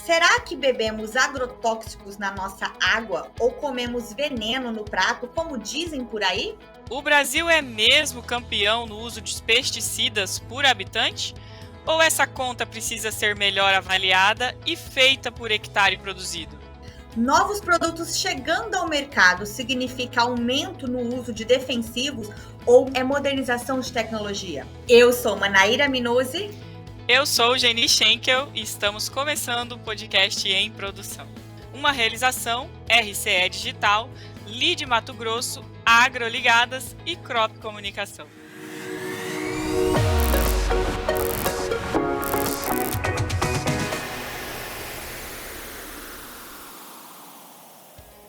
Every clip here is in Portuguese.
Será que bebemos agrotóxicos na nossa água ou comemos veneno no prato, como dizem por aí? O Brasil é mesmo campeão no uso de pesticidas por habitante? Ou essa conta precisa ser melhor avaliada e feita por hectare produzido? Novos produtos chegando ao mercado significa aumento no uso de defensivos ou é modernização de tecnologia? Eu sou Manaíra Minozzi. Eu sou Geni Schenkel e estamos começando o podcast Em Produção. Uma realização RCE Digital, Lide Mato Grosso, Agroligadas e Crop Comunicação.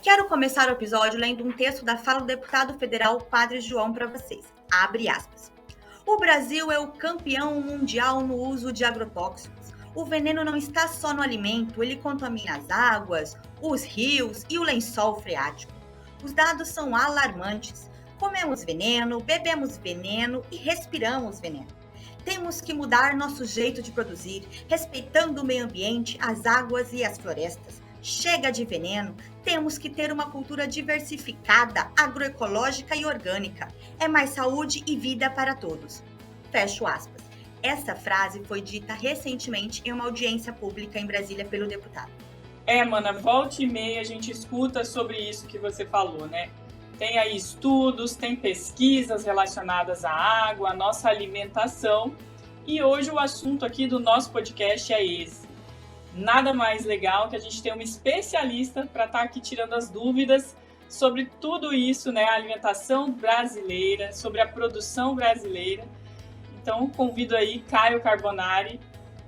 Quero começar o episódio lendo um texto da fala do deputado federal Padre João para vocês. Abre aspas. O Brasil é o campeão mundial no uso de agrotóxicos. O veneno não está só no alimento, ele contamina as águas, os rios e o lençol freático. Os dados são alarmantes. Comemos veneno, bebemos veneno e respiramos veneno. Temos que mudar nosso jeito de produzir, respeitando o meio ambiente, as águas e as florestas. Chega de veneno, temos que ter uma cultura diversificada, agroecológica e orgânica. É mais saúde e vida para todos. Fecho aspas. Essa frase foi dita recentemente em uma audiência pública em Brasília pelo deputado. Mana, volta e meia a gente escuta sobre isso que você falou, né? Tem aí estudos, tem pesquisas relacionadas à água, à nossa alimentação. E hoje o assunto aqui do nosso podcast é esse. Nada mais legal que a gente ter uma especialista para estar aqui tirando as dúvidas sobre tudo isso, né? A alimentação brasileira, sobre a produção brasileira. Então, convido aí Caio Carbonari,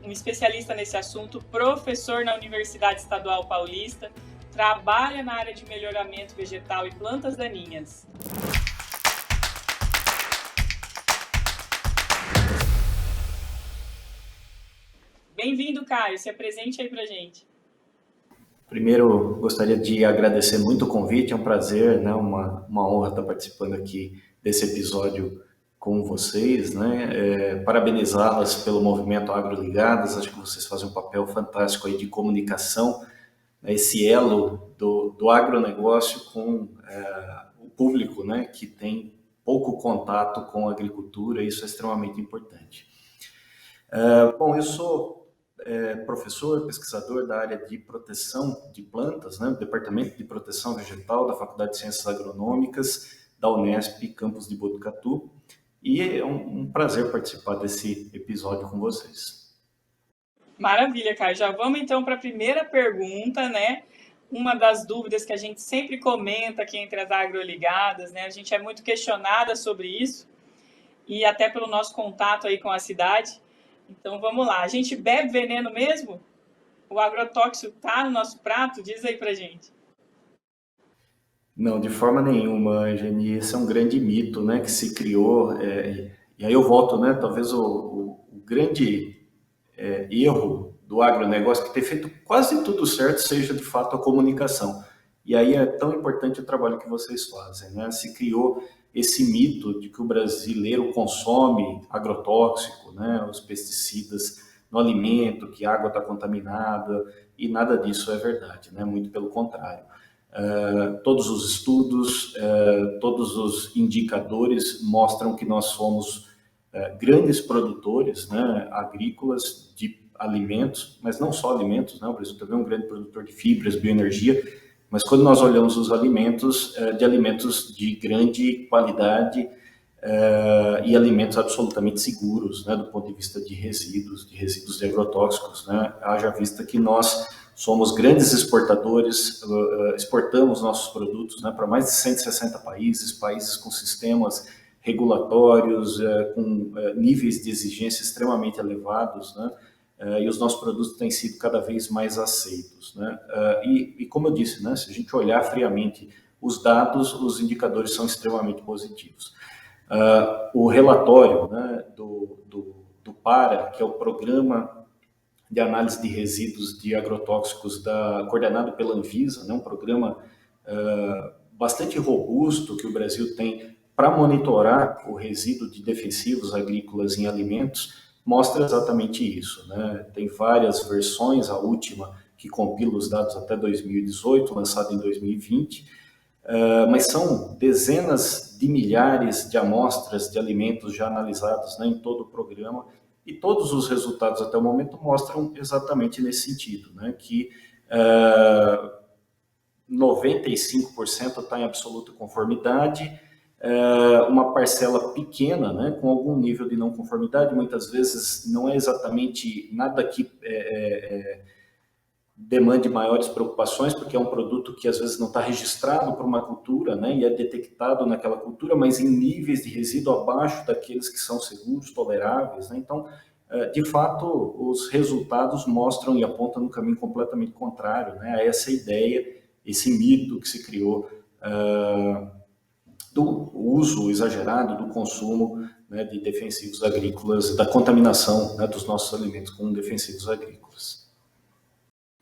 um especialista nesse assunto, professor na Universidade Estadual Paulista, trabalha na área de melhoramento vegetal e plantas daninhas. Bem-vindo, Caio. Se apresente aí pra gente. Primeiro, gostaria de agradecer muito o convite. É um prazer, né? Uma honra estar participando aqui desse episódio com vocês, né? Parabenizá-las pelo movimento Agroligadas. Acho que vocês fazem um papel fantástico aí de comunicação, né? Esse elo do agronegócio com o público, né? Que tem pouco contato com a agricultura. Isso é extremamente importante. Bom, eu sou professor, pesquisador da área de proteção de plantas, né, do Departamento de Proteção Vegetal da Faculdade de Ciências Agronômicas da Unesp, campus de Botucatu, e é um prazer participar desse episódio com vocês. Maravilha, Caio. Já vamos então para a primeira pergunta, né? Uma das dúvidas que a gente sempre comenta aqui entre as agroligadas, né? A gente é muito questionada sobre isso e até pelo nosso contato aí com a cidade. Então, vamos lá. A gente bebe veneno mesmo? O agrotóxico está no nosso prato? Diz aí pra gente. Não, de forma nenhuma, Geni. Esse é um grande mito, né, que se criou. E aí eu volto, né, talvez o grande erro do agronegócio, que ter feito quase tudo certo, seja de fato a comunicação. E aí é tão importante o trabalho que vocês fazem, né? Se criou esse mito de que o brasileiro consome agrotóxico, né, os pesticidas no alimento, que a água está contaminada, e nada disso é verdade, né? Muito pelo contrário. Todos os estudos, todos os indicadores mostram que nós somos grandes produtores, né, agrícolas de alimentos, mas não só alimentos, né? O Brasil também é um grande produtor de fibras, bioenergia. Mas quando nós olhamos os alimentos, de alimentos de grande qualidade e alimentos absolutamente seguros, né, do ponto de vista de resíduos de agrotóxicos, né, haja vista que nós somos grandes exportadores, exportamos nossos produtos, né, para mais de 160 países com sistemas regulatórios, com níveis de exigência extremamente elevados, né, e os nossos produtos têm sido cada vez mais aceitos, né? E como eu disse, né, se a gente olhar friamente os dados, os indicadores são extremamente positivos. O relatório, né, do PARA, que é o Programa de Análise de Resíduos de Agrotóxicos coordenado pela Anvisa, né, um programa bastante robusto que o Brasil tem para monitorar o resíduo de defensivos agrícolas em alimentos, mostra exatamente isso, né? Tem várias versões, a última que compila os dados até 2018, lançada em 2020, mas são dezenas de milhares de amostras de alimentos já analisadas, né, em todo o programa, e todos os resultados até o momento mostram exatamente nesse sentido, né, que 95% está em absoluta conformidade, uma parcela pequena, né, com algum nível de não conformidade, muitas vezes não é exatamente nada que demande maiores preocupações, porque é um produto que às vezes não está registrado para uma cultura, né, e é detectado naquela cultura, mas em níveis de resíduo abaixo daqueles que são seguros, toleráveis, né? Então, de fato, os resultados mostram e apontam no caminho completamente contrário, né, a essa ideia, esse mito que se criou do uso exagerado, do consumo, né, de defensivos agrícolas, da contaminação, né, dos nossos alimentos com defensivos agrícolas.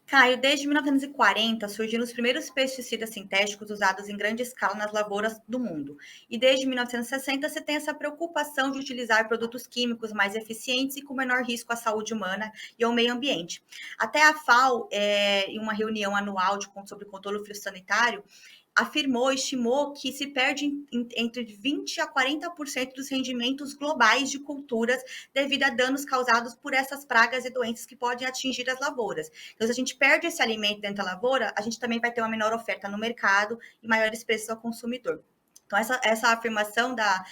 Caio, desde 1940 surgiram os primeiros pesticidas sintéticos usados em grande escala nas lavouras do mundo. E desde 1960 se tem essa preocupação de utilizar produtos químicos mais eficientes e com menor risco à saúde humana e ao meio ambiente. Até a FAO, em uma reunião anual sobre controle fitossanitário, estimou que se perde entre 20% a 40% dos rendimentos globais de culturas devido a danos causados por essas pragas e doenças que podem atingir as lavouras. Então, se a gente perde esse alimento dentro da lavoura, a gente também vai ter uma menor oferta no mercado e maiores preços ao consumidor. Então, essa afirmação da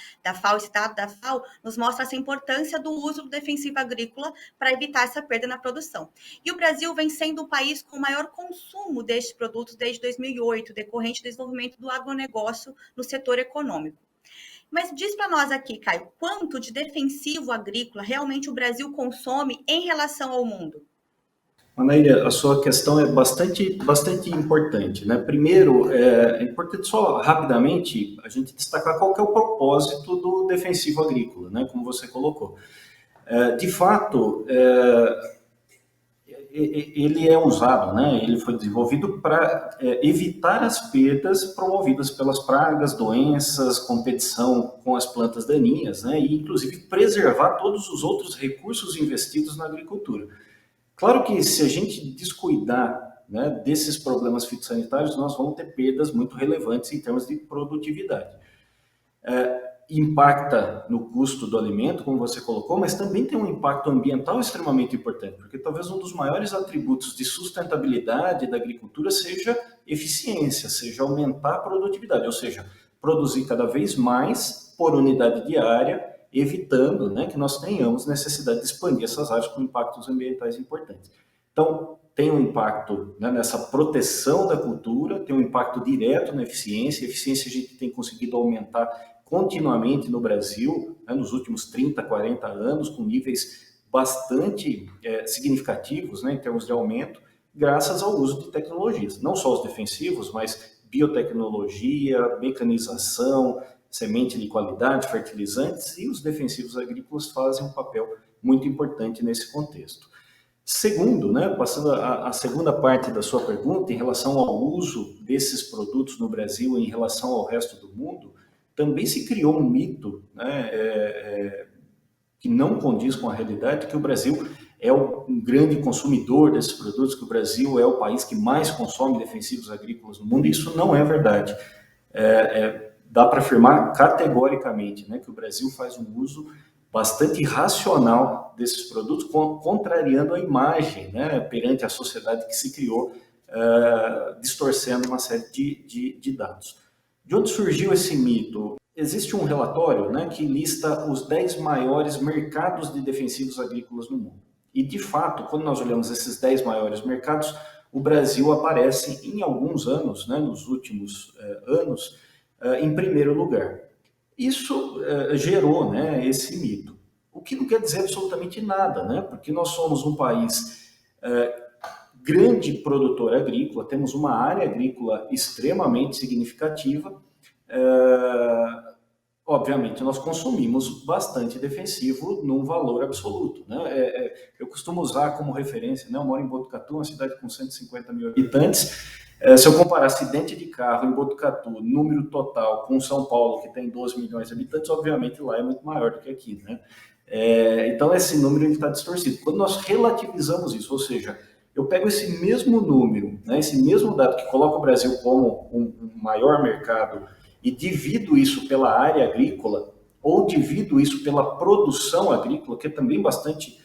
FAO, esse dado da FAO, nos mostra essa importância do uso do defensivo agrícola para evitar essa perda na produção. E o Brasil vem sendo o país com o maior consumo destes produtos desde 2008, decorrente do desenvolvimento do agronegócio no setor econômico. Mas diz para nós aqui, Caio, quanto de defensivo agrícola realmente o Brasil consome em relação ao mundo? Manaíra, a sua questão é bastante importante, né? Primeiro, é importante só rapidamente a gente destacar qual que é o propósito do defensivo agrícola, né? Como você colocou. De fato, ele é usado, né? Ele foi desenvolvido para evitar as perdas promovidas pelas pragas, doenças, competição com as plantas daninhas, né? E inclusive preservar todos os outros recursos investidos na agricultura. Claro que se a gente descuidar, né, desses problemas fitossanitários, nós vamos ter perdas muito relevantes em termos de produtividade. Impacta no custo do alimento, como você colocou, mas também tem um impacto ambiental extremamente importante, porque talvez um dos maiores atributos de sustentabilidade da agricultura seja eficiência, seja aumentar a produtividade, ou seja, produzir cada vez mais por unidade diária, evitando, né, que nós tenhamos necessidade de expandir essas áreas com impactos ambientais importantes. Então, tem um impacto, né, nessa proteção da cultura, tem um impacto direto na eficiência. A eficiência a gente tem conseguido aumentar continuamente no Brasil, né, nos últimos 30, 40 anos, com níveis bastante significativos, né, em termos de aumento, graças ao uso de tecnologias. Não só os defensivos, mas biotecnologia, mecanização, semente de qualidade, fertilizantes, e os defensivos agrícolas fazem um papel muito importante nesse contexto. Segundo, né, passando a segunda parte da sua pergunta, em relação ao uso desses produtos no Brasil em relação ao resto do mundo, também se criou um mito, né, que não condiz com a realidade, que o Brasil é um grande consumidor desses produtos, que o Brasil é o país que mais consome defensivos agrícolas no mundo. Isso não é verdade. Dá para afirmar categoricamente, né, que o Brasil faz um uso bastante racional desses produtos, contrariando a imagem, né, perante a sociedade que se criou, distorcendo uma série de dados. De onde surgiu esse mito? Existe um relatório, né, que lista os 10 maiores mercados de defensivos agrícolas no mundo. E, de fato, quando nós olhamos esses 10 maiores mercados, o Brasil aparece em alguns anos, né, nos últimos anos, em primeiro lugar. Isso gerou, né, esse mito. O que não quer dizer absolutamente nada, né, porque nós somos um país grande produtor agrícola, temos uma área agrícola extremamente significativa. Obviamente, nós consumimos bastante defensivo num valor absoluto, né? Eu costumo usar como referência, né? Eu moro em Botucatu, uma cidade com 150 mil habitantes. Se eu comparar acidente de carro em Botucatu, número total, com São Paulo, que tem 12 milhões de habitantes, obviamente lá é muito maior do que aqui, né? Então, esse número está distorcido. Quando nós relativizamos isso, ou seja, eu pego esse mesmo número, né, esse mesmo dado que coloca o Brasil como um maior mercado e divido isso pela área agrícola, ou divido isso pela produção agrícola, que é também bastante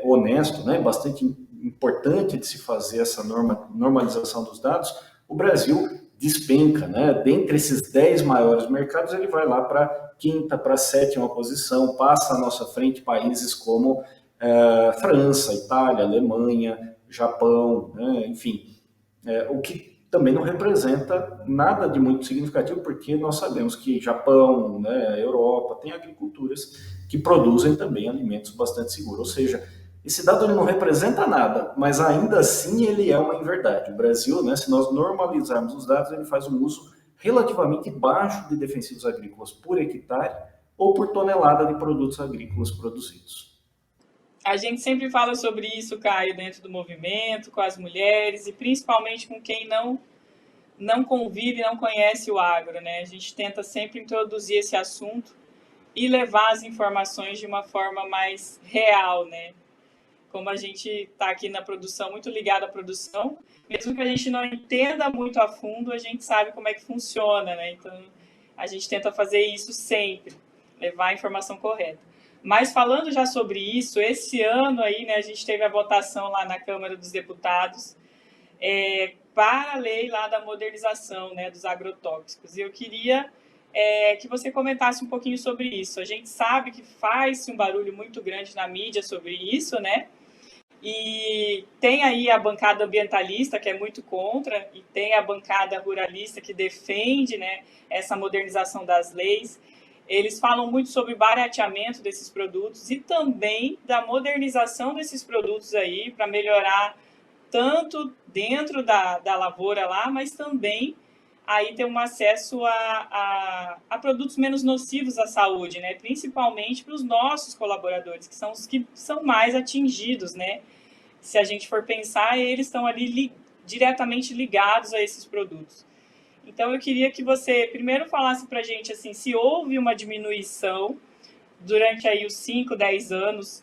honesto, né, bastante importante de se fazer essa normalização dos dados, o Brasil despenca, né? Dentre esses 10 maiores mercados, ele vai lá para a quinta, para a sétima posição, passa à nossa frente países como França, Itália, Alemanha, Japão, né? Enfim, o que também não representa nada de muito significativo, porque nós sabemos que Japão, né, Europa, tem agriculturas que produzem também alimentos bastante seguros, ou seja, esse dado ele não representa nada, mas ainda assim ele é uma inverdade. O Brasil, né, se nós normalizarmos os dados, ele faz um uso relativamente baixo de defensivos agrícolas por hectare ou por tonelada de produtos agrícolas produzidos. A gente sempre fala sobre isso, Caio, dentro do movimento, com as mulheres e principalmente com quem não convive, não conhece o agro, né? A gente tenta sempre introduzir esse assunto e levar as informações de uma forma mais real, né? Como a gente está aqui na produção, muito ligado à produção, mesmo que a gente não entenda muito a fundo, a gente sabe como é que funciona, né? Então, a gente tenta fazer isso sempre, levar a informação correta. Mas falando já sobre isso, esse ano aí, né, a gente teve a votação lá na Câmara dos Deputados para a lei lá da modernização, né, dos agrotóxicos. E eu queria que você comentasse um pouquinho sobre isso. A gente sabe que faz-se um barulho muito grande na mídia sobre isso, né? E tem aí a bancada ambientalista, que é muito contra, e tem a bancada ruralista, que defende, né, essa modernização das leis. Eles falam muito sobre barateamento desses produtos e também da modernização desses produtos aí, para melhorar tanto dentro da lavoura lá, mas também aí ter um acesso a produtos menos nocivos à saúde, né? Principalmente para os nossos colaboradores, que são os que são mais atingidos, né? Se a gente for pensar, eles estão ali diretamente ligados a esses produtos. Então, eu queria que você primeiro falasse para a gente assim, se houve uma diminuição durante aí os 5, 10 anos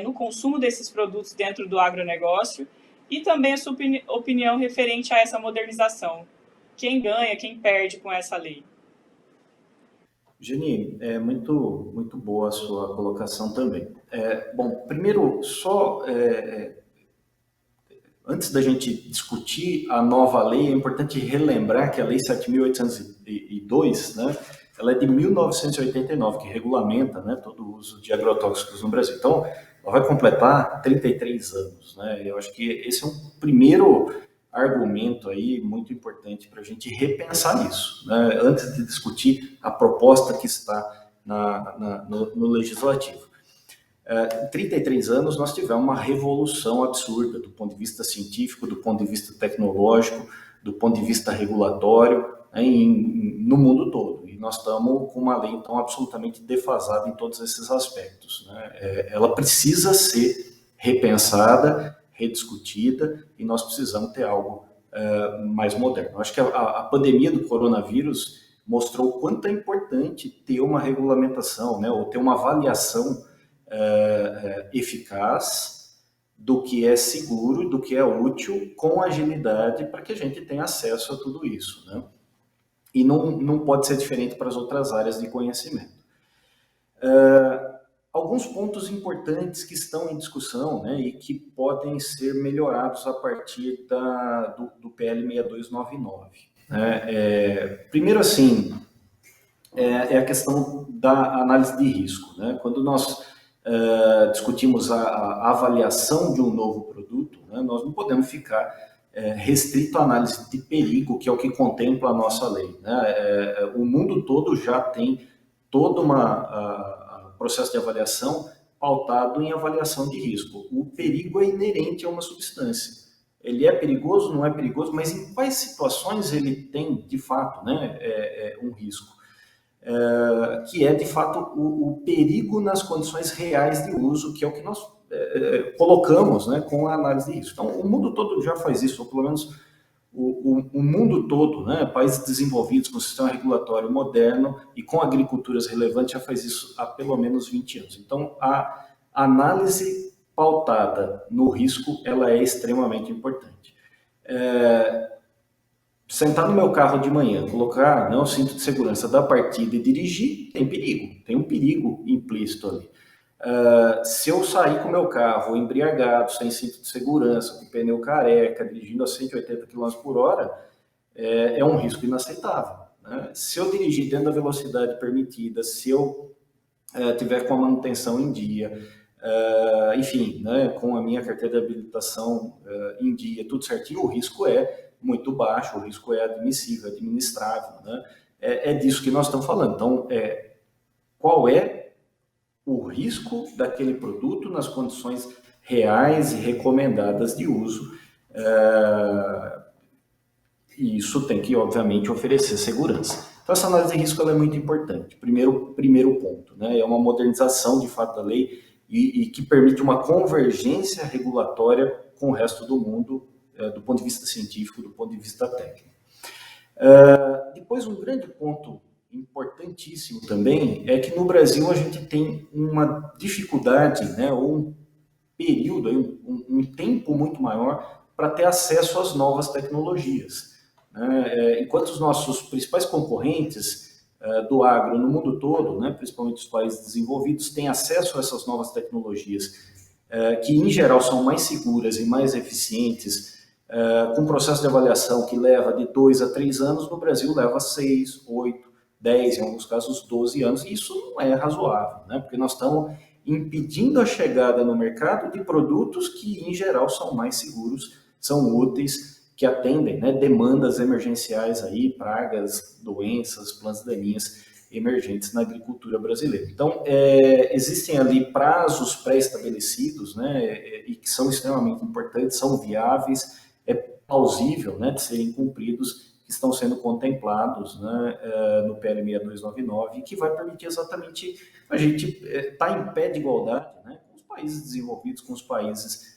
no consumo desses produtos dentro do agronegócio e também a sua opinião referente a essa modernização. Quem ganha, quem perde com essa lei? Geni, é muito, muito boa a sua colocação também. Bom, primeiro, antes da gente discutir a nova lei, é importante relembrar que a Lei 7.802, né, ela é de 1989, que regulamenta, né, todo o uso de agrotóxicos no Brasil. Então, ela vai completar 33 anos. Né? Eu acho que esse é um primeiro argumento aí muito importante para a gente repensar isso, né? Antes de discutir a proposta que está no Legislativo. Em 33 anos, nós tivemos uma revolução absurda do ponto de vista científico, do ponto de vista tecnológico, do ponto de vista regulatório, né, no mundo todo. E nós estamos com uma lei, então, absolutamente defasada em todos esses aspectos. Né? Ela precisa ser repensada, rediscutida, e nós precisamos ter algo mais moderno. Acho que a pandemia do coronavírus mostrou o quanto é importante ter uma regulamentação, né, ou ter uma avaliação eficaz do que é seguro, do que é útil, com agilidade, para que a gente tenha acesso a tudo isso. Né? E não pode ser diferente para as outras áreas de conhecimento. Alguns pontos importantes que estão em discussão, né, e que podem ser melhorados a partir do PL 6299. Né? Primeiro, assim, é a questão da análise de risco. Né? Quando nós discutimos a avaliação de um novo produto, né, nós não podemos ficar restrito à análise de perigo, que é o que contempla a nossa lei. Né? O mundo todo já tem todo processo de avaliação pautado em avaliação de risco. O perigo é inerente a uma substância. Ele é perigoso, não é perigoso, mas em quais situações ele tem, de fato, né, um risco? Que é, de fato, o perigo nas condições reais de uso, que é o que nós colocamos, né, com a análise de risco. Então, o mundo todo já faz isso, ou pelo menos o mundo todo, né, países desenvolvidos com sistema regulatório moderno e com agriculturas relevantes já faz isso há pelo menos 20 anos. Então, a análise pautada no risco, ela é extremamente importante. Sentar no meu carro de manhã, colocar, né, o cinto de segurança da partida e dirigir, tem um perigo implícito ali. Se eu sair com o meu carro embriagado, sem cinto de segurança, com pneu careca, dirigindo a 180 km por hora, é um risco inaceitável, né? Se eu dirigir dentro da velocidade permitida, se eu tiver com a manutenção em dia, enfim, né, com a minha carteira de habilitação em dia, tudo certinho, o risco é muito baixo, o risco é admissível, administrável, né? É disso que nós estamos falando. Então, qual é o risco daquele produto nas condições reais e recomendadas de uso? E isso tem que, obviamente, oferecer segurança. Então, essa análise de risco ela é muito importante. Primeiro ponto, né? É uma modernização, de fato, da lei e que permite uma convergência regulatória com o resto do mundo, do ponto de vista científico, do ponto de vista técnico. Depois, um grande ponto importantíssimo também é que no Brasil a gente tem uma dificuldade, né, ou um período, um tempo muito maior para ter acesso às novas tecnologias. Enquanto os nossos principais concorrentes do agro no mundo todo, né, principalmente os países desenvolvidos, têm acesso a essas novas tecnologias, que em geral são mais seguras e mais eficientes, com um processo de avaliação que leva de 2 a 3 anos, no Brasil leva 6, 8, 10, em alguns casos 12 anos, e isso não é razoável, né? Porque nós estamos impedindo a chegada no mercado de produtos que, em geral, são mais seguros, são úteis, que atendem, né, demandas emergenciais, aí, pragas, doenças, plantas daninhas emergentes na agricultura brasileira. Então, existem ali prazos pré-estabelecidos, né, e que são extremamente importantes, são viáveis, é plausível, né, de serem cumpridos, que estão sendo contemplados, né, no PL 6299, e que vai permitir exatamente a gente estar em pé de igualdade, né, com os países desenvolvidos, com os países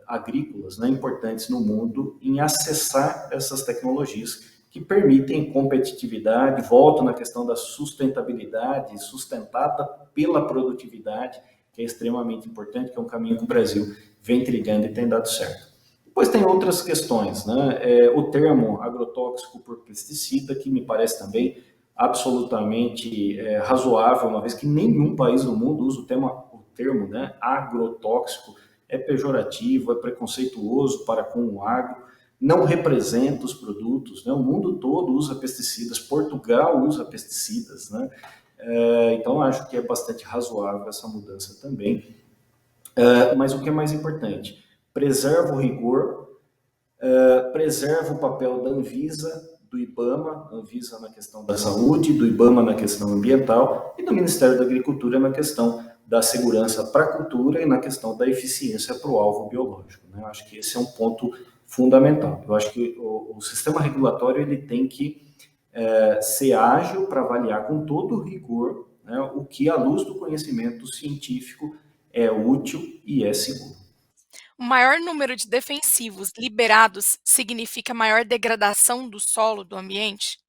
agrícolas, né, importantes no mundo, em acessar essas tecnologias que permitem competitividade, volto na questão da sustentabilidade, sustentada pela produtividade, que é extremamente importante, que é um caminho que o Brasil vem trilhando e tem dado certo. Depois tem outras questões, né? O termo agrotóxico por pesticida, que me parece também absolutamente razoável, uma vez que nenhum país do mundo usa o termo, né, agrotóxico, é pejorativo, é preconceituoso para com o agro, não representa os produtos, né? O mundo todo usa pesticidas, Portugal usa pesticidas, né? Então acho que é bastante razoável essa mudança também. Mas o que é mais importante? Preserva o rigor, preserva o papel da Anvisa, do IBAMA, Anvisa na questão da saúde, do IBAMA na questão ambiental e do Ministério da Agricultura na questão da segurança para a cultura e na questão da eficiência para o alvo biológico, né? Eu acho que esse é um ponto fundamental. Eu acho que o sistema regulatório ele tem que ser ágil para avaliar com todo o rigor, né, o que, à luz do conhecimento científico, é útil e é seguro. O maior número de defensivos liberados significa maior degradação do solo, do ambiente?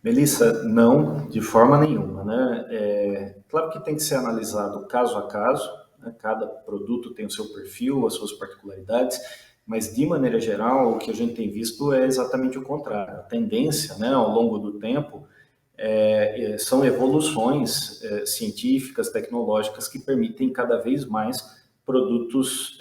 Melissa, não, de forma nenhuma, né? Claro que tem que ser analisado caso a caso, né? Cada produto tem o seu perfil, as suas particularidades, mas de maneira geral o que a gente tem visto é exatamente o contrário. A tendência, né, ao longo do tempo são evoluções científicas, tecnológicas que permitem cada vez mais produtos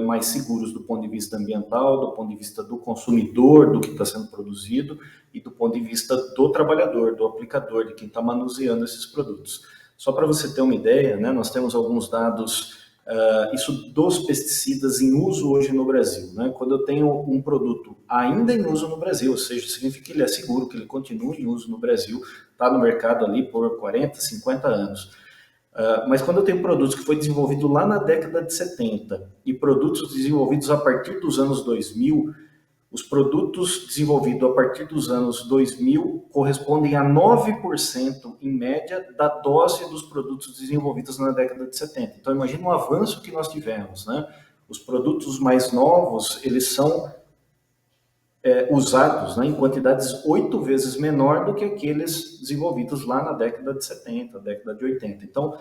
mais seguros do ponto de vista ambiental, do ponto de vista do consumidor, do que está sendo produzido e do ponto de vista do trabalhador, do aplicador, de quem está manuseando esses produtos. Só para você ter uma ideia, né, nós temos alguns dados, isso dos pesticidas em uso hoje no Brasil, né? Quando eu tenho um produto ainda em uso no Brasil, ou seja, significa que ele é seguro, que ele continua em uso no Brasil, está no mercado ali por 40, 50 anos. Mas quando eu tenho produtos que foi desenvolvido lá na década de 70 e produtos desenvolvidos a partir dos anos 2000, os produtos desenvolvidos a partir dos anos 2000 correspondem a 9% em média da dose dos produtos desenvolvidos na década de 70. Então imagina o avanço que nós tivemos, né? Os produtos mais novos, eles são usados, né, em quantidades 8 vezes menor do que aqueles desenvolvidos lá na década de 70, década de 80. Então,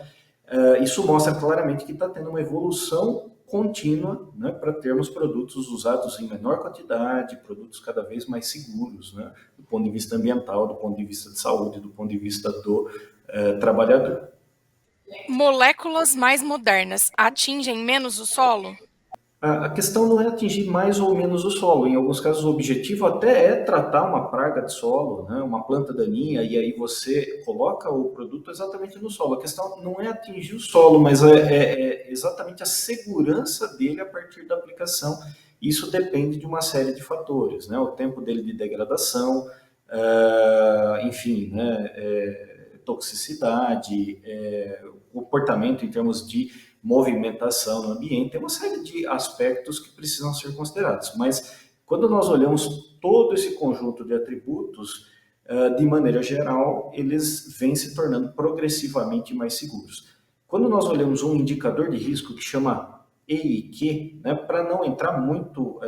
isso mostra claramente que está tendo uma evolução contínua, né, para termos produtos usados em menor quantidade, produtos cada vez mais seguros, né, do ponto de vista ambiental, do ponto de vista de saúde, do ponto de vista do trabalhador. Moléculas mais modernas atingem menos o solo? A questão não é atingir mais ou menos o solo. Em alguns casos, o objetivo até é tratar uma praga de solo, né, uma planta daninha, e aí você coloca o produto exatamente no solo. A questão não é atingir o solo, mas é exatamente a segurança dele a partir da aplicação. Isso depende de uma série de fatores, né, o tempo dele de degradação, enfim, né, toxicidade, comportamento em termos de movimentação no ambiente, tem uma série de aspectos que precisam ser considerados. Mas quando nós olhamos todo esse conjunto de atributos, de maneira geral, eles vêm se tornando progressivamente mais seguros. Quando nós olhamos um indicador de risco que chama EIQ, né, para não entrar muito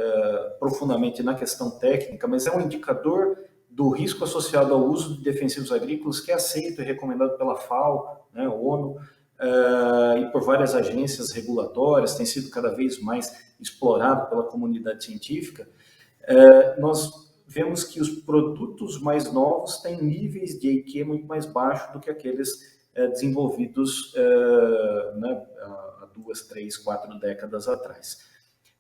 profundamente na questão técnica, mas é um indicador do risco associado ao uso de defensivos agrícolas que é aceito e recomendado pela FAO, né, ONU, e por várias agências regulatórias, tem sido cada vez mais explorado pela comunidade científica, nós vemos que os produtos mais novos têm níveis de EIQ muito mais baixos do que aqueles desenvolvidos né, há 2, 3, 4 décadas atrás.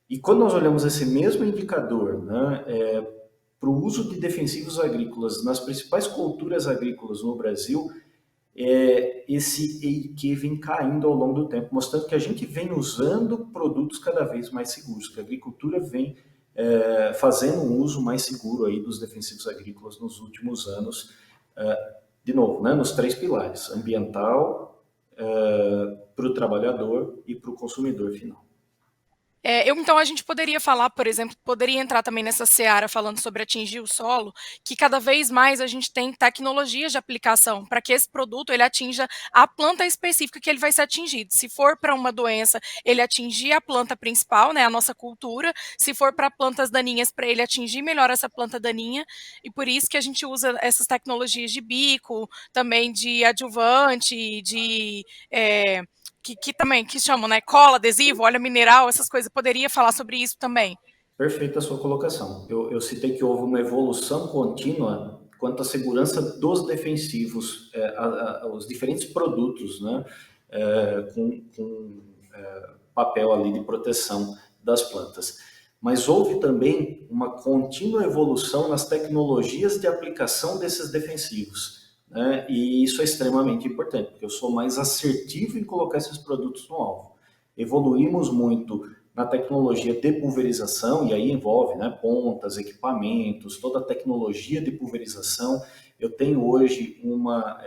E quando nós olhamos esse mesmo indicador, né, para o uso de defensivos agrícolas nas principais culturas agrícolas no Brasil, esse EIQ vem caindo ao longo do tempo, mostrando que a gente vem usando produtos cada vez mais seguros, que a agricultura vem fazendo um uso mais seguro aí dos defensivos agrícolas nos últimos anos, de novo, né, nos 3 pilares, ambiental, para o trabalhador e para o consumidor final. Então a gente poderia falar, por exemplo, poderia entrar também nessa seara falando sobre atingir o solo, que cada vez mais a gente tem tecnologias de aplicação para que esse produto ele atinja a planta específica que ele vai ser atingido. Se for para uma doença, ele atingir a planta principal, né, a nossa cultura. Se for para plantas daninhas, para ele atingir melhor essa planta daninha. E por isso que a gente usa essas tecnologias de bico, também de adjuvante, de também, que chamam, né, cola, adesivo, óleo mineral, essas coisas. Poderia falar sobre isso também? Perfeita a sua colocação. Eu citei que houve uma evolução contínua quanto à segurança dos defensivos, os diferentes produtos, né, com papel ali de proteção das plantas. Mas houve também uma contínua evolução nas tecnologias de aplicação desses defensivos, né? E isso é extremamente importante, porque eu sou mais assertivo em colocar esses produtos no alvo. Evoluímos muito na tecnologia de pulverização, e aí envolve, né, pontas, equipamentos, toda a tecnologia de pulverização. Eu tenho hoje uma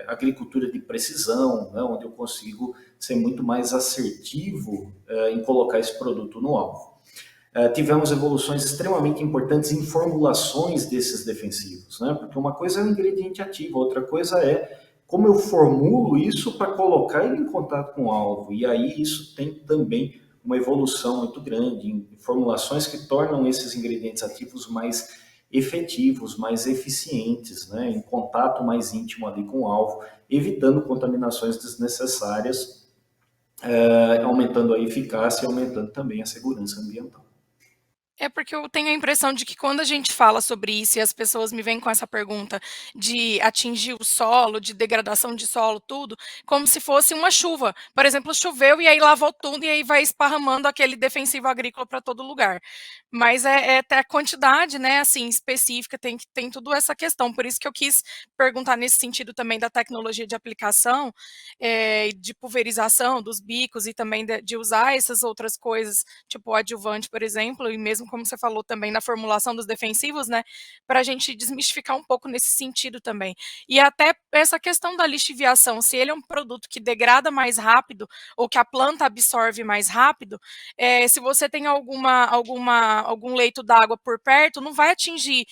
agricultura de precisão, né, onde eu consigo ser muito mais assertivo em colocar esse produto no alvo. Tivemos evoluções extremamente importantes em formulações desses defensivos, né? Porque uma coisa é o ingrediente ativo, outra coisa é como eu formulo isso para colocar ele em contato com o alvo. E aí isso tem também uma evolução muito grande em formulações que tornam esses ingredientes ativos mais efetivos, mais eficientes, né? Em contato mais íntimo ali com o alvo, evitando contaminações desnecessárias, aumentando a eficácia e aumentando também a segurança ambiental. Porque eu tenho a impressão de que quando a gente fala sobre isso e as pessoas me vêm com essa pergunta de atingir o solo, de degradação de solo, tudo, como se fosse uma chuva. Por exemplo, choveu e aí lavou tudo e aí vai esparramando aquele defensivo agrícola para todo lugar. Mas é até a quantidade, né, assim, específica, tem tudo essa questão. Por isso que eu quis perguntar nesse sentido também da tecnologia de aplicação, de pulverização dos bicos e também de usar essas outras coisas, tipo o adjuvante, por exemplo, e mesmo como você falou também na formulação dos defensivos, né, para a gente desmistificar um pouco nesse sentido também. E até essa questão da lixiviação, se ele é um produto que degrada mais rápido ou que a planta absorve mais rápido, se você tem algum leito d'água por perto, não vai atingir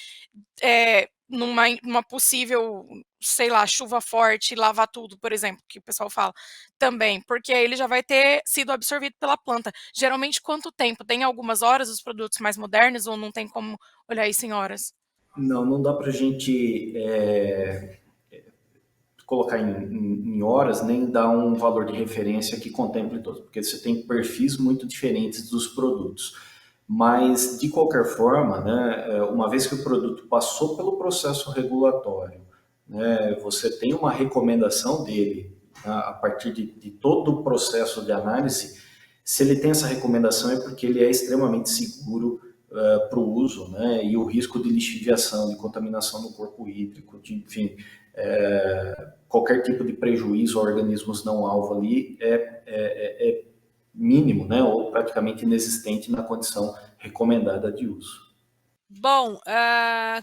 numa possível, sei lá, chuva forte, lavar tudo, por exemplo, que o pessoal fala, também, porque aí ele já vai ter sido absorvido pela planta. Geralmente, quanto tempo? Tem algumas horas os produtos mais modernos ou não tem como olhar isso em horas? Não dá para a gente colocar em horas, nem dar um valor de referência que contemple todos, porque você tem perfis muito diferentes dos produtos. Mas, de qualquer forma, né, uma vez que o produto passou pelo processo regulatório, né, você tem uma recomendação dele, né, a partir de todo o processo de análise. Se ele tem essa recomendação é porque ele é extremamente seguro para o uso, né, e o risco de lixiviação, de contaminação no corpo hídrico, enfim, qualquer tipo de prejuízo a organismos não alvo ali é mínimo, né, ou praticamente inexistente na condição recomendada de uso. Bom,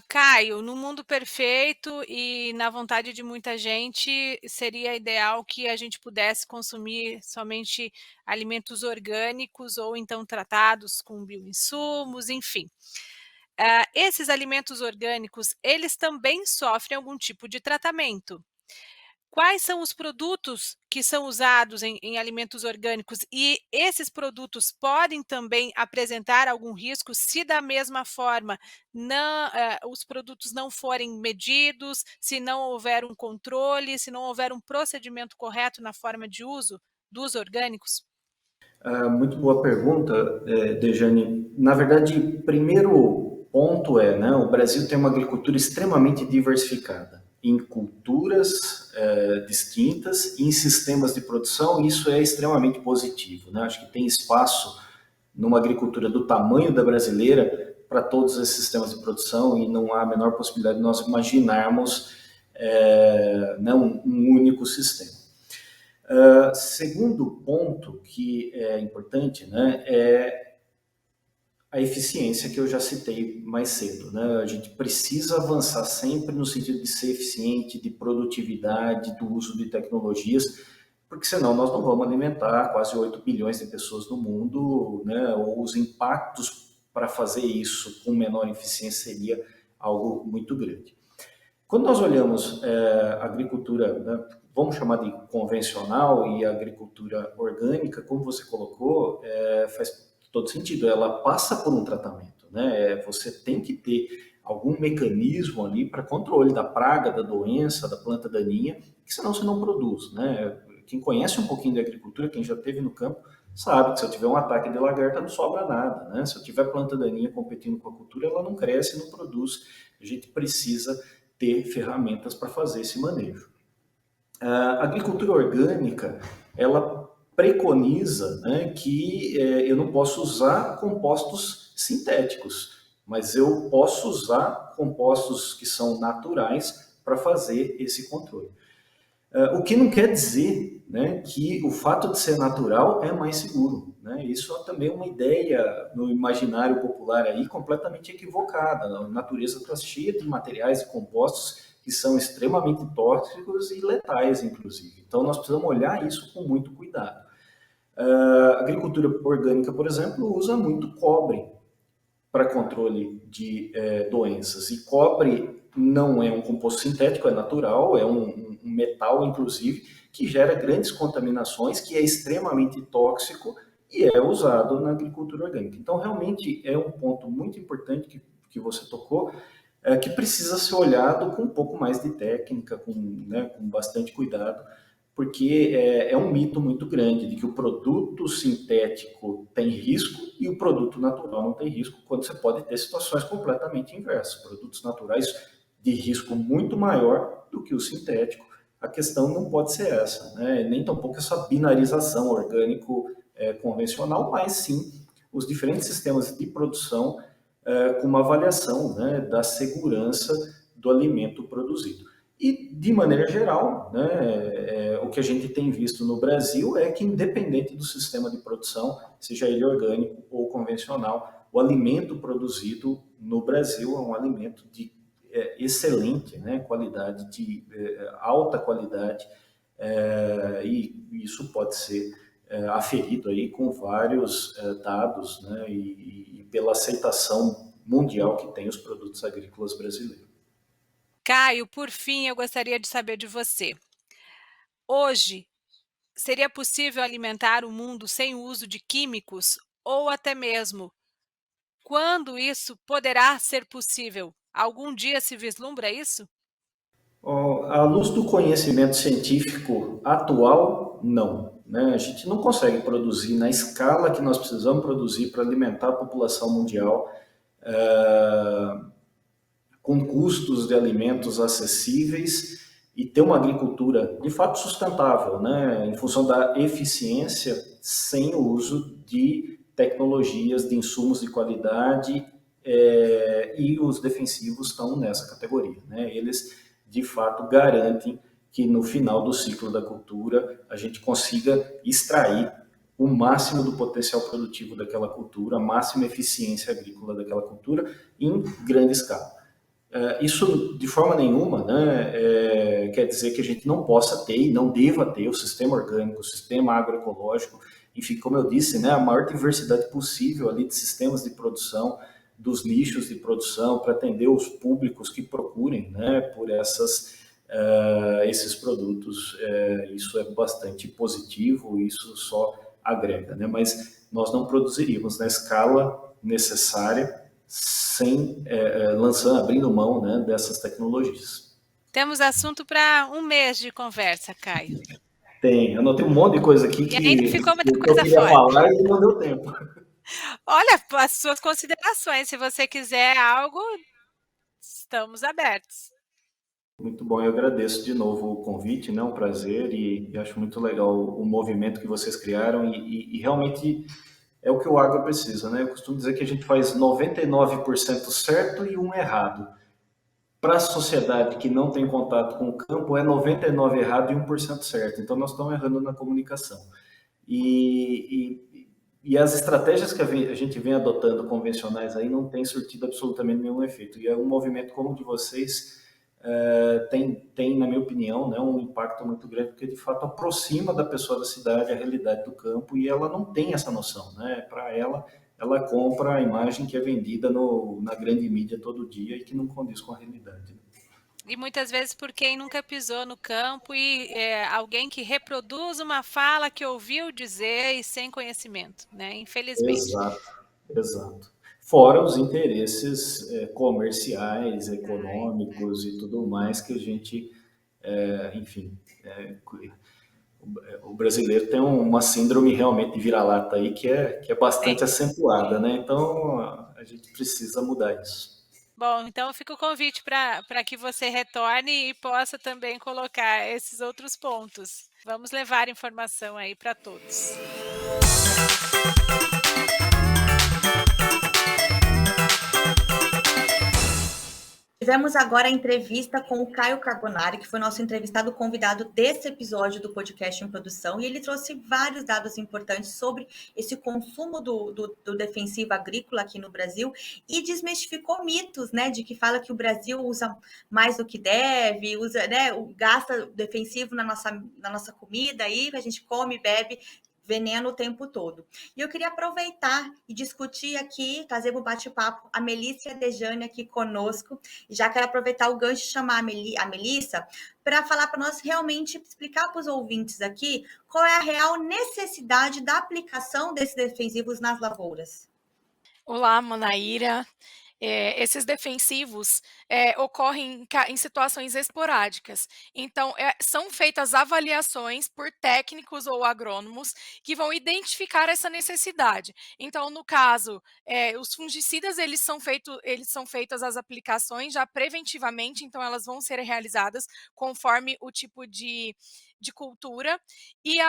Caio, no mundo perfeito e na vontade de muita gente, seria ideal que a gente pudesse consumir somente alimentos orgânicos ou então tratados com bioinsumos, enfim. Esses alimentos orgânicos, eles também sofrem algum tipo de tratamento. Quais são os produtos que são usados em alimentos orgânicos e esses produtos podem também apresentar algum risco se da mesma forma os produtos não forem medidos, se não houver um controle, se não houver um procedimento correto na forma de uso dos orgânicos? Muito boa pergunta, Dejane. Na verdade, primeiro ponto né, o Brasil tem uma agricultura extremamente diversificada em culturas distintas e em sistemas de produção, e isso é extremamente positivo, né? Acho que tem espaço numa agricultura do tamanho da brasileira para todos esses sistemas de produção e não há a menor possibilidade de nós imaginarmos né, um único sistema. Segundo ponto que é importante, né, é a eficiência que eu já citei mais cedo, né? A gente precisa avançar sempre no sentido de ser eficiente, de produtividade, do uso de tecnologias, porque senão nós não vamos alimentar quase 8 bilhões de pessoas no mundo, né? Ou os impactos para fazer isso com menor eficiência seria algo muito grande. Quando nós olhamos a agricultura, né, vamos chamar de convencional, e a agricultura orgânica, como você colocou, faz todo sentido. Ela passa por um tratamento, né? Você tem que ter algum mecanismo ali para controle da praga, da doença, da planta daninha, que senão você não produz, né? Quem conhece um pouquinho de agricultura, quem já esteve no campo, sabe que se eu tiver um ataque de lagarta não sobra nada, né? Se eu tiver planta daninha competindo com a cultura, ela não cresce, não produz. A gente precisa ter ferramentas para fazer esse manejo. A agricultura orgânica, ela preconiza, né, que eu não posso usar compostos sintéticos, mas eu posso usar compostos que são naturais para fazer esse controle. O que não quer dizer, né, que o fato de ser natural é mais seguro, né? Isso é também uma ideia no imaginário popular aí completamente equivocada. A natureza está cheia de materiais e compostos que são extremamente tóxicos e letais, inclusive. Então, nós precisamos olhar isso com muito cuidado. A agricultura orgânica, por exemplo, usa muito cobre para controle de doenças. E cobre não é um composto sintético, é natural, é um metal, inclusive, que gera grandes contaminações, que é extremamente tóxico e é usado na agricultura orgânica. Então, realmente, é um ponto muito importante que você tocou, que precisa ser olhado com um pouco mais de técnica, com bastante cuidado, porque é um mito muito grande de que o produto sintético tem risco e o produto natural não tem risco, quando você pode ter situações completamente inversas. Produtos naturais de risco muito maior do que o sintético. A questão não pode ser essa, né? Nem tampouco essa binarização orgânico-convencional, mas sim os diferentes sistemas de produção com uma avaliação, né, da segurança do alimento produzido. E, de maneira geral, né, o que a gente tem visto no Brasil é que, independente do sistema de produção, seja ele orgânico ou convencional, o alimento produzido no Brasil é um alimento de excelente, né, qualidade, de alta qualidade, e isso pode ser aferido aí com vários dados, né, e pela aceitação mundial que tem os produtos agrícolas brasileiros. Caio, por fim, eu gostaria de saber de você. Hoje, seria possível alimentar o mundo sem o uso de químicos? Ou até mesmo, quando isso poderá ser possível? Algum dia se vislumbra isso? À luz do conhecimento científico atual, não. Né? A gente não consegue produzir na escala que nós precisamos produzir para alimentar a população mundial, com custos de alimentos acessíveis e ter uma agricultura de fato sustentável, né? Em função da eficiência, sem o uso de tecnologias, de insumos de qualidade, e os defensivos estão nessa categoria, né? Eles de fato garantem que no final do ciclo da cultura a gente consiga extrair o máximo do potencial produtivo daquela cultura, a máxima eficiência agrícola daquela cultura em grande escala. Isso, de forma nenhuma, né, quer dizer que a gente não possa ter e não deva ter o sistema orgânico, o sistema agroecológico, enfim, como eu disse, né, a maior diversidade possível ali de sistemas de produção, dos nichos de produção, para atender os públicos que procurem, né, por esses produtos. Isso é bastante positivo, isso só agrega, né, mas nós não produziríamos na escala necessária sem abrindo mão, né, dessas tecnologias. Temos assunto para um mês de conversa, Caio. Tem, anotei um monte de coisa aqui E ainda ficou muita eu coisa queria fora. falar e não deu tempo. Olha, as suas considerações, se você quiser algo, estamos abertos. Muito bom, eu agradeço de novo o convite, né, um prazer, e acho muito legal o movimento que vocês criaram, e realmente é o que o agro precisa, né? Eu costumo dizer que a gente faz 99% certo e 1 errado. Para a sociedade que não tem contato com o campo, é 99 errado e 1% certo. Então, nós estamos errando na comunicação. E as estratégias que a gente vem adotando convencionais aí não têm surtido absolutamente nenhum efeito. E é um movimento como o de vocês tem, na minha opinião, né, um impacto muito grande, porque de fato aproxima da pessoa da cidade a realidade do campo, e ela não tem essa noção, né? Para ela compra a imagem que é vendida na grande mídia todo dia e que não condiz com a realidade. E muitas vezes por quem nunca pisou no campo e alguém que reproduz uma fala que ouviu dizer e sem conhecimento, né? Infelizmente. Exato. Fora os interesses comerciais, econômicos e tudo mais que a gente, enfim, o brasileiro tem uma síndrome realmente de vira-lata aí que é bastante acentuada, né? Então a gente precisa mudar isso. Bom, então fica o convite para que você retorne e possa também colocar esses outros pontos. Vamos levar informação aí para todos. Tivemos agora a entrevista com o Caio Carbonari, que foi nosso entrevistado convidado desse episódio do podcast em produção, e ele trouxe vários dados importantes sobre esse consumo do defensivo agrícola aqui no Brasil e desmistificou mitos, né, de que fala que o Brasil usa mais do que deve, usa, né, gasta defensivo na nossa comida aí, a gente come e bebe veneno o tempo todo. E eu queria aproveitar e discutir aqui, trazer para o bate-papo a Melissa e a Dejane aqui conosco. E já quero aproveitar o gancho e chamar a Melissa para falar para nós realmente explicar para os ouvintes aqui qual é a real necessidade da aplicação desses defensivos nas lavouras. Olá, Manaíra. Esses defensivos ocorrem em situações esporádicas. Então, são feitas avaliações por técnicos ou agrônomos que vão identificar essa necessidade. Então, no caso, os fungicidas eles são feitas as aplicações já preventivamente, então elas vão ser realizadas conforme o tipo de cultura, e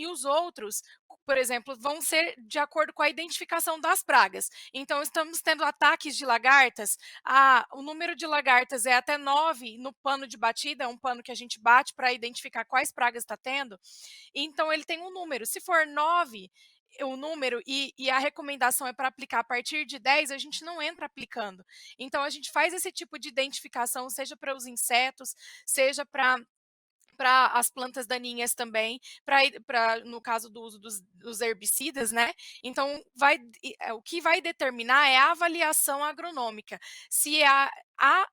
os outros, por exemplo, vão ser de acordo com a identificação das pragas. Então, estamos tendo ataques de lagartas. O número de lagartas é até 9 no pano de batida, é um pano que a gente bate para identificar quais pragas está tendo. Então, ele tem um número. Se for 9, o número e a recomendação é para aplicar a partir de 10, a gente não entra aplicando. Então, a gente faz esse tipo de identificação, seja para os insetos, seja para para as plantas daninhas também, para no caso do uso dos herbicidas, né? Então, o que vai determinar é a avaliação agronômica, se há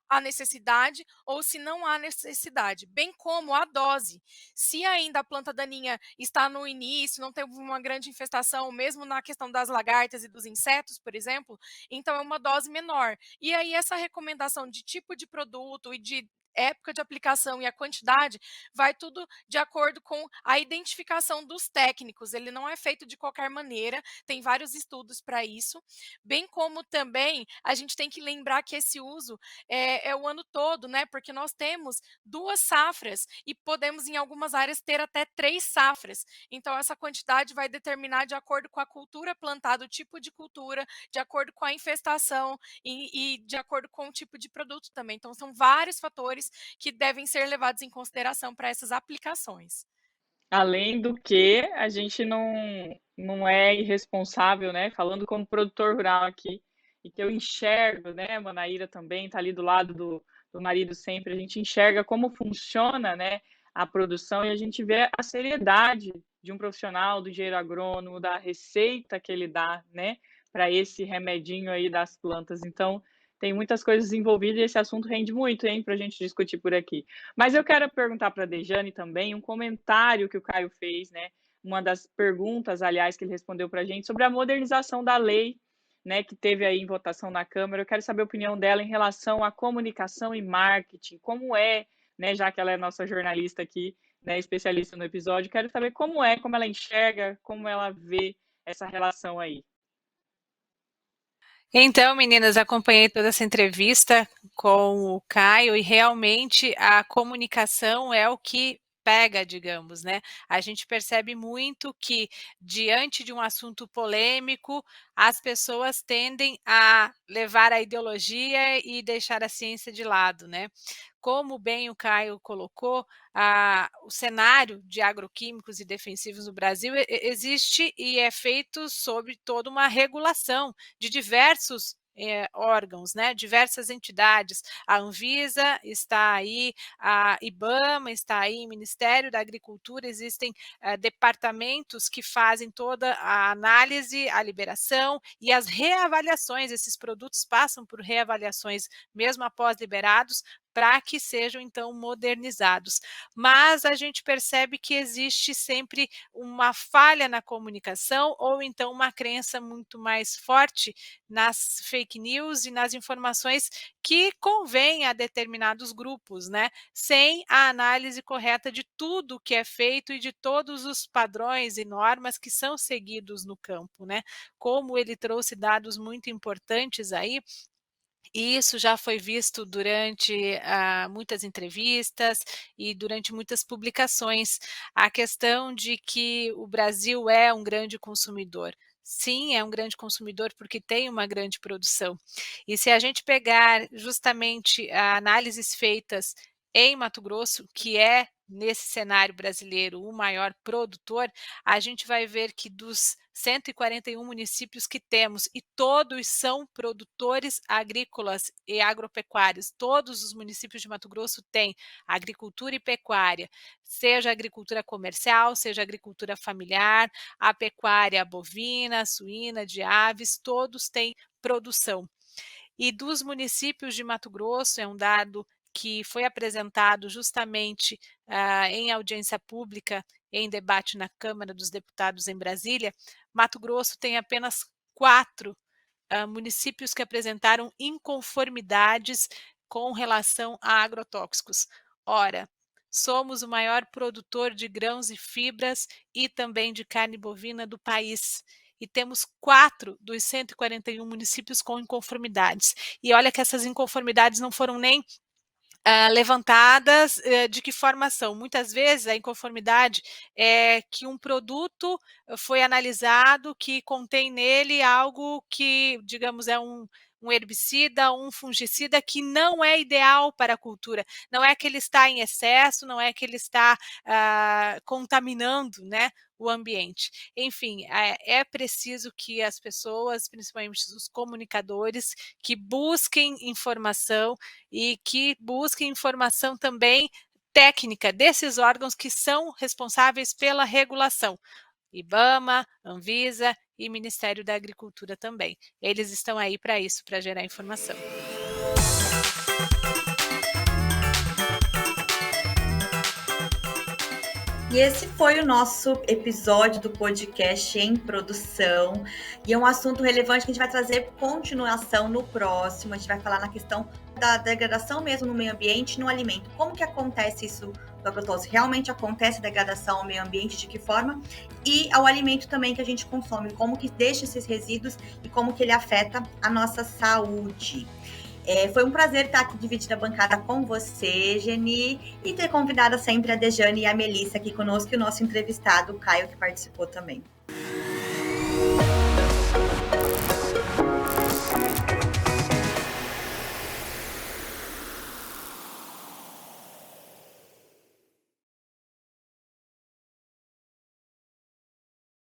a necessidade ou se não há necessidade, bem como a dose. Se ainda a planta daninha está no início, não teve uma grande infestação, mesmo na questão das lagartas e dos insetos, por exemplo, então é uma dose menor. E aí essa recomendação de tipo de produto e de época de aplicação e a quantidade vai tudo de acordo com a identificação dos técnicos. Ele não é feito de qualquer maneira, tem vários estudos para isso, bem como também a gente tem que lembrar que esse uso é o ano todo, né? Porque nós temos 2 safras e podemos, em algumas áreas, ter até 3 safras. Então, essa quantidade vai determinar de acordo com a cultura plantada, o tipo de cultura, de acordo com a infestação e de acordo com o tipo de produto também. Então, são vários fatores que devem ser levados em consideração para essas aplicações. Além do que, a gente não é irresponsável, né? Falando como produtor rural aqui, e que eu enxergo, né? A Manaíra também está ali do lado do marido sempre, a gente enxerga como funciona, né? A produção e a gente vê a seriedade de um profissional, do engenheiro agrônomo, da receita que ele dá, né? Para esse remedinho aí das plantas. Então, tem muitas coisas envolvidas e esse assunto rende muito, hein? Para a gente discutir por aqui. Mas eu quero perguntar para a Dejane também um comentário que o Caio fez, né? Uma das perguntas, aliás, que ele respondeu para a gente sobre a modernização da lei, né? Que teve aí em votação na Câmara. Eu quero saber a opinião dela em relação à comunicação e marketing. Como é, né? Já que ela é nossa jornalista aqui, né? Especialista no episódio, quero saber como ela enxerga, como ela vê essa relação aí. Então, meninas, acompanhei toda essa entrevista com o Caio e realmente a comunicação é o que pega, digamos, né? A gente percebe muito que, diante de um assunto polêmico, as pessoas tendem a levar a ideologia e deixar a ciência de lado, né? Como bem o Caio colocou, o cenário de agroquímicos e defensivos no Brasil existe e é feito sob toda uma regulação de diversos órgãos, né, diversas entidades. A Anvisa está aí, a IBAMA está aí, o Ministério da Agricultura, existem departamentos que fazem toda a análise, a liberação e as reavaliações. Esses produtos passam por reavaliações mesmo após liberados, para que sejam então modernizados. Mas a gente percebe que existe sempre uma falha na comunicação ou então uma crença muito mais forte nas fake news e nas informações que convêm a determinados grupos, né? Sem a análise correta de tudo que é feito e de todos os padrões e normas que são seguidos no campo, né? Como ele trouxe dados muito importantes aí, e isso já foi visto durante muitas entrevistas e durante muitas publicações, a questão de que o Brasil é um grande consumidor. Sim, é um grande consumidor porque tem uma grande produção. E se a gente pegar justamente análises feitas em Mato Grosso, que é nesse cenário brasileiro o maior produtor, a gente vai ver que dos 141 municípios que temos, e todos são produtores agrícolas e agropecuários, todos os municípios de Mato Grosso têm agricultura e pecuária, seja agricultura comercial, seja agricultura familiar, a pecuária bovina, suína, de aves, todos têm produção. E dos municípios de Mato Grosso, é um dado que foi apresentado justamente em audiência pública, em debate na Câmara dos Deputados em Brasília, Mato Grosso tem apenas 4 municípios que apresentaram inconformidades com relação a agrotóxicos. Ora, somos o maior produtor de grãos e fibras e também de carne bovina do país. E temos 4 dos 141 municípios com inconformidades. E olha que essas inconformidades não foram nem levantadas de que forma são. Muitas vezes a inconformidade é que um produto foi analisado que contém nele algo que, digamos, é um herbicida, um fungicida que não é ideal para a cultura. Não é que ele está em excesso, não é que ele está contaminando, né, o ambiente. Enfim, é preciso que as pessoas, principalmente os comunicadores, que busquem informação e que busquem informação também técnica desses órgãos que são responsáveis pela regulação. IBAMA, Anvisa e Ministério da Agricultura também. Eles estão aí para isso, para gerar informação. E esse foi o nosso episódio do podcast Em Produção. E é um assunto relevante que a gente vai trazer continuação no próximo. A gente vai falar na questão da degradação mesmo no meio ambiente, no alimento. Como que acontece isso do agrotóxico? Realmente acontece degradação ao meio ambiente? De que forma? E ao alimento também que a gente consome. Como que deixa esses resíduos e como que ele afeta a nossa saúde. Foi um prazer estar aqui dividindo a bancada com você, Geni, e ter convidado sempre a Dejane e a Melissa aqui conosco e o nosso entrevistado, o Caio, que participou também.